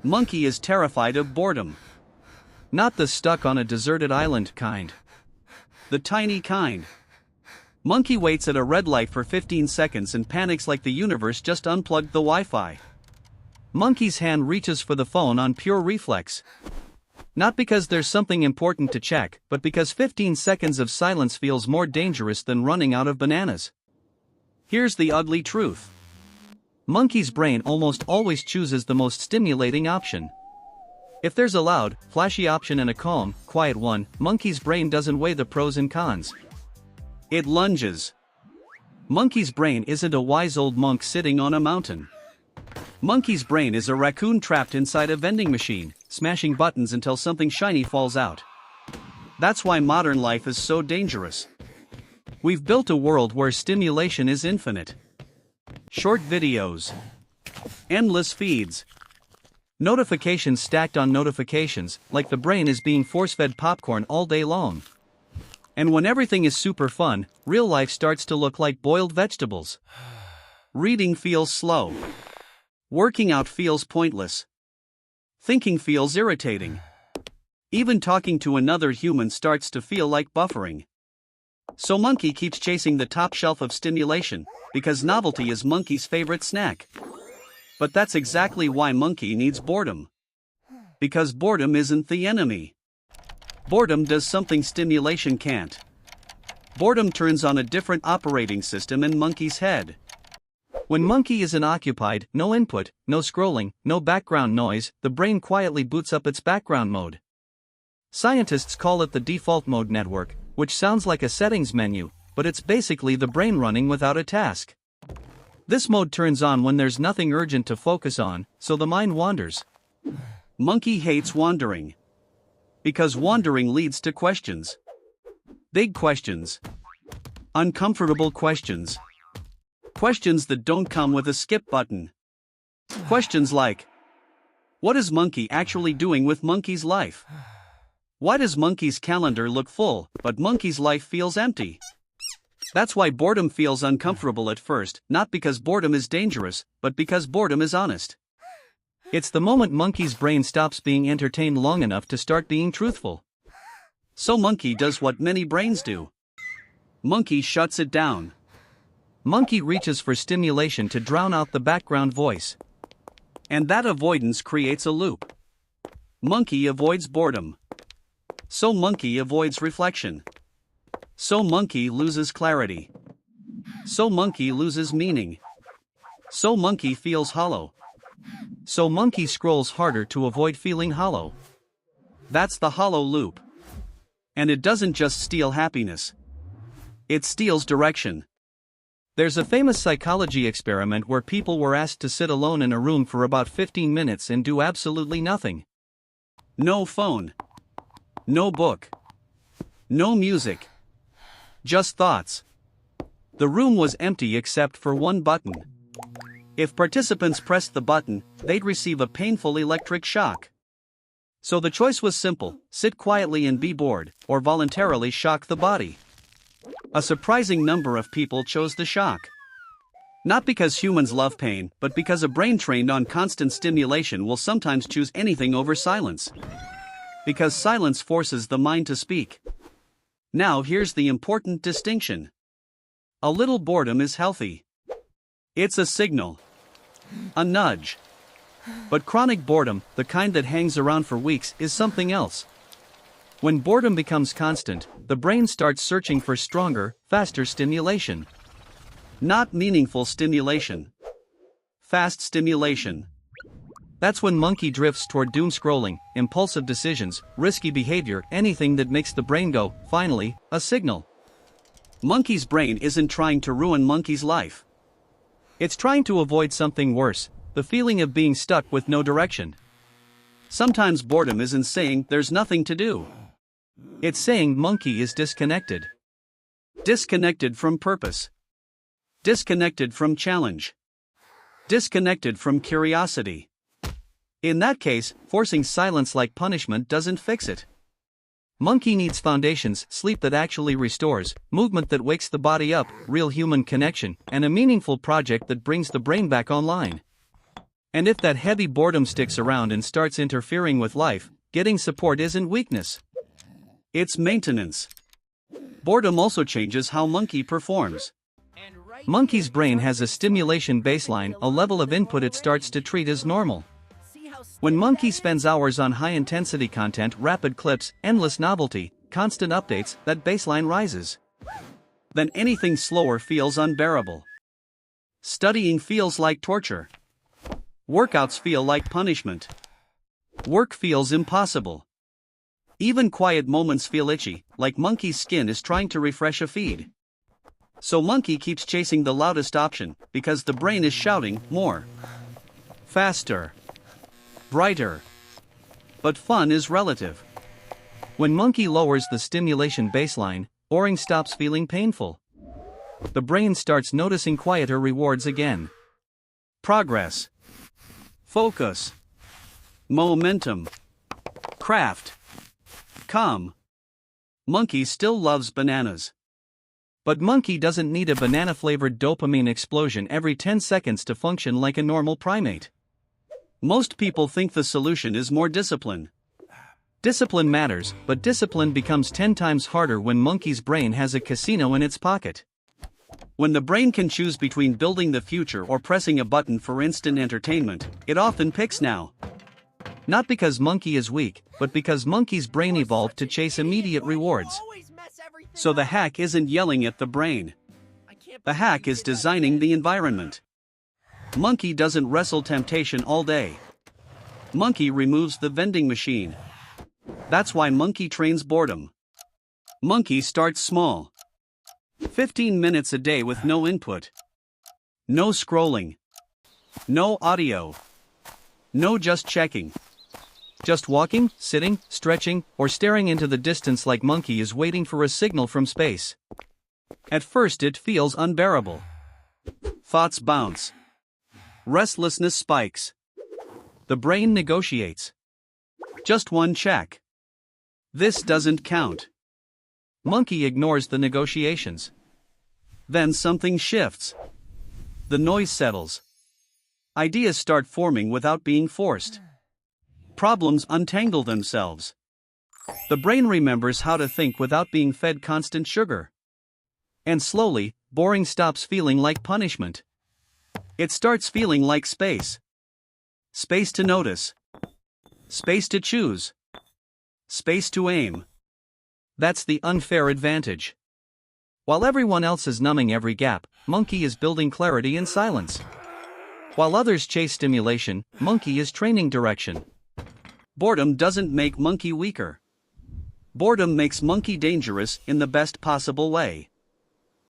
Monkey is terrified of boredom. Not the stuck on a deserted island kind. The tiny kind. Monkey waits at a red light for 15 seconds and panics like the universe just unplugged the Wi-Fi. Monkey's hand reaches for the phone on pure reflex. Not because there's something important to check, but because 15 seconds of silence feels more dangerous than running out of bananas. Here's the ugly truth. Monkey's brain almost always chooses the most stimulating option. If there's a loud, flashy option and a calm, quiet one, Monkey's brain doesn't weigh the pros and cons. It lunges. Monkey's brain isn't a wise old monk sitting on a mountain. Monkey's brain is a raccoon trapped inside a vending machine, smashing buttons until something shiny falls out. That's why modern life is so dangerous. We've built a world where stimulation is infinite. Short videos. Endless feeds. Notifications stacked on notifications, like the brain is being force-fed popcorn all day long. And when everything is super fun, real life starts to look like boiled vegetables. Reading feels slow. Working out feels pointless. Thinking feels irritating. Even talking to another human starts to feel like buffering. So Monkey keeps chasing the top shelf of stimulation, because novelty is Monkey's favorite snack. But that's exactly why Monkey needs boredom. Because boredom isn't the enemy. Boredom does something stimulation can't. Boredom turns on a different operating system in Monkey's head. When Monkey isn't occupied, no input, no scrolling, no background noise, the brain quietly boots up its background mode. Scientists call it the default mode network, which sounds like a settings menu, but it's basically the brain running without a task. This mode turns on when there's nothing urgent to focus on, so the mind wanders. Monkey hates wandering. Because wandering leads to questions. Big questions. Uncomfortable questions. Questions that don't come with a skip button. Questions like, what is Monkey actually doing with Monkey's life? Why does Monkey's calendar look full, but Monkey's life feels empty? That's why boredom feels uncomfortable at first, not because boredom is dangerous, but because boredom is honest. It's the moment Monkey's brain stops being entertained long enough to start being truthful. So Monkey does what many brains do. Monkey shuts it down. Monkey reaches for stimulation to drown out the background voice. And that avoidance creates a loop. Monkey avoids boredom. So Monkey avoids reflection. So Monkey loses clarity. So Monkey loses meaning. So Monkey feels hollow. So Monkey scrolls harder to avoid feeling hollow. That's the hollow loop. And it doesn't just steal happiness. It steals direction. There's a famous psychology experiment where people were asked to sit alone in a room for about 15 minutes and do absolutely nothing. No phone. No book. No music. Just thoughts. The room was empty except for one button. If participants pressed the button, they'd receive a painful electric shock. So the choice was simple: sit quietly and be bored, or voluntarily shock the body. A surprising number of people chose the shock. Not because humans love pain, but because a brain trained on constant stimulation will sometimes choose anything over silence. Because silence forces the mind to speak. Now here's the important distinction. A little boredom is healthy. It's a signal. A nudge. But chronic boredom, the kind that hangs around for weeks, is something else. When boredom becomes constant, the brain starts searching for stronger, faster stimulation. Not meaningful stimulation. Fast stimulation. That's when Monkey drifts toward doom scrolling, impulsive decisions, risky behavior, anything that makes the brain go, finally, a signal. Monkey's brain isn't trying to ruin Monkey's life. It's trying to avoid something worse, the feeling of being stuck with no direction. Sometimes boredom isn't saying there's nothing to do. It's saying Monkey is disconnected. Disconnected from purpose. Disconnected from challenge. Disconnected from curiosity. In that case, forcing silence like punishment doesn't fix it. Monkey needs foundations, sleep that actually restores, movement that wakes the body up, real human connection, and a meaningful project that brings the brain back online. And if that heavy boredom sticks around and starts interfering with life, getting support isn't weakness. It's maintenance. Boredom also changes how monkey performs. Monkey's brain has a stimulation baseline, a level of input it starts to treat as normal. When monkey spends hours on high-intensity content, rapid clips, endless novelty, constant updates, that baseline rises. Then anything slower feels unbearable. Studying feels like torture. Workouts feel like punishment. Work feels impossible. Even quiet moments feel itchy, like monkey's skin is trying to refresh a feed. So monkey keeps chasing the loudest option, because the brain is shouting, more. Faster. Brighter. But fun is relative. When monkey lowers the stimulation baseline, boring stops feeling painful. The brain starts noticing quieter rewards again. Progress. Focus. Momentum. Craft. Calm. Monkey still loves bananas. But monkey doesn't need a banana-flavored dopamine explosion every 10 seconds to function like a normal primate. Most people think the solution is more discipline. Discipline matters, but discipline becomes 10 times harder when monkey's brain has a casino in its pocket. When the brain can choose between building the future or pressing a button for instant entertainment, it often picks now. Not because monkey is weak, but because monkey's brain evolved to chase immediate rewards. So the hack isn't yelling at the brain. The hack is designing the environment. Monkey doesn't wrestle temptation all day. Monkey removes the vending machine. That's why monkey trains boredom. Monkey starts small. 15 minutes a day with no input. No scrolling. No audio. No just checking. Just walking, sitting, stretching, or staring into the distance like monkey is waiting for a signal from space. At first it feels unbearable. Thoughts bounce. Restlessness spikes. The brain negotiates. Just one check. This doesn't count. Monkey ignores the negotiations. Then something shifts. The noise settles. Ideas start forming without being forced. Problems untangle themselves. The brain remembers how to think without being fed constant sugar. And slowly, boring stops feeling like punishment. It starts feeling like space. Space to notice. Space to choose. Space to aim. That's the unfair advantage. While everyone else is numbing every gap, monkey is building clarity in silence. While others chase stimulation, monkey is training direction. Boredom doesn't make monkey weaker. Boredom makes monkey dangerous in the best possible way.